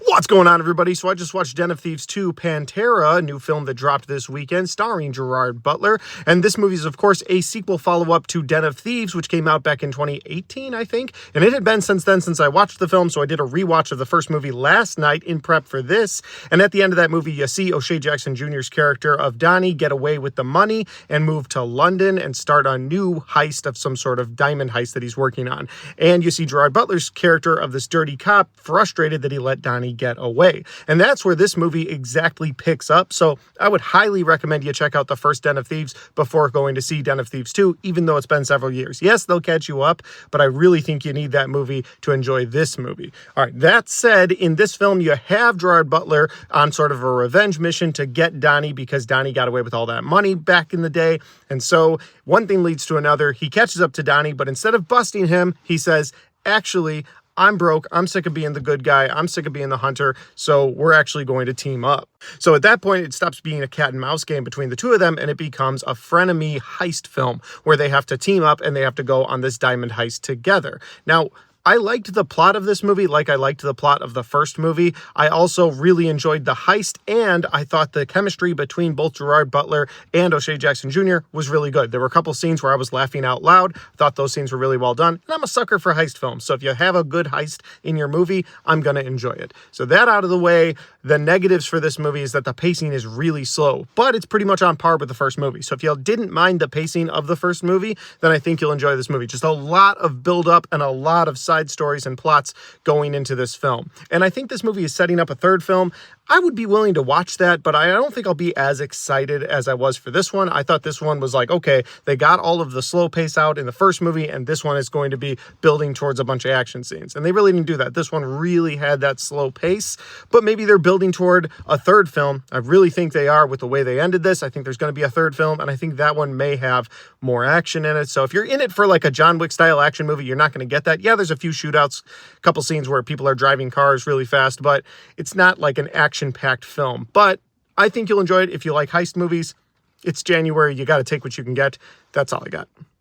What's going on, everybody? So I just watched Den of Thieves 2, Pantera, a new film that dropped this weekend, starring Gerard Butler. And this movie is, of course, a sequel follow-up to Den of Thieves, which came out back in 2018, I think. And it had been since then since I watched the film, so I did a rewatch of the first movie last night in prep for this. And at the end of that movie, you see O'Shea Jackson Jr.'s character of Donnie get away with the money and move to London and start a new heist of some sort of diamond heist that he's working on. And you see Gerard Butler's character of this dirty cop frustrated that he let Donnie get away. And that's where this movie exactly picks up. So I would highly recommend you check out the first Den of Thieves before going to see Den of Thieves 2, even though it's been several years. Yes, they'll catch you up, but I really think you need that movie to enjoy this movie. All right, that said, in this film, you have Gerard Butler on sort of a revenge mission to get Donnie because Donnie got away with all that money back in the day. And so one thing leads to another. He catches up to Donnie, but instead of busting him, he says, actually, I'm broke. I'm sick of being the good guy. I'm sick of being the hunter. So we're actually going to team up. So at that point, it stops being a cat and mouse game between the two of them, and it becomes a frenemy heist film where they have to team up and they have to go on this diamond heist together. Now, I liked the plot of this movie like I liked the plot of the first movie. I also really enjoyed the heist, and I thought the chemistry between both Gerard Butler and O'Shea Jackson Jr. was really good. There were a couple scenes where I was laughing out loud. I thought those scenes were really well done, and I'm a sucker for heist films. So if you have a good heist in your movie, I'm going to enjoy it. So that out of the way, the negatives for this movie is that the pacing is really slow, but it's pretty much on par with the first movie. So if you didn't mind the pacing of the first movie, then I think you'll enjoy this movie. Just a lot of build-up and a lot of side stories and plots going into this film. And I think this movie is setting up a third film. I would be willing to watch that, but I don't think I'll be as excited as I was for this one. I thought this one was like, okay, they got all of the slow pace out in the first movie, and this one is going to be building towards a bunch of action scenes. And they really didn't do that. This one really had that slow pace, but maybe they're building toward a third film. I really think they are with the way they ended this. I think there's going to be a third film, and I think that one may have more action in it. So if you're in it for like a John Wick style action movie, you're not going to get that. Yeah, there's a few shootouts, a couple scenes where people are driving cars really fast, but it's not like an action-packed film. But I think you'll enjoy it if you like heist movies. It's January. You got to take what you can get. That's all I got.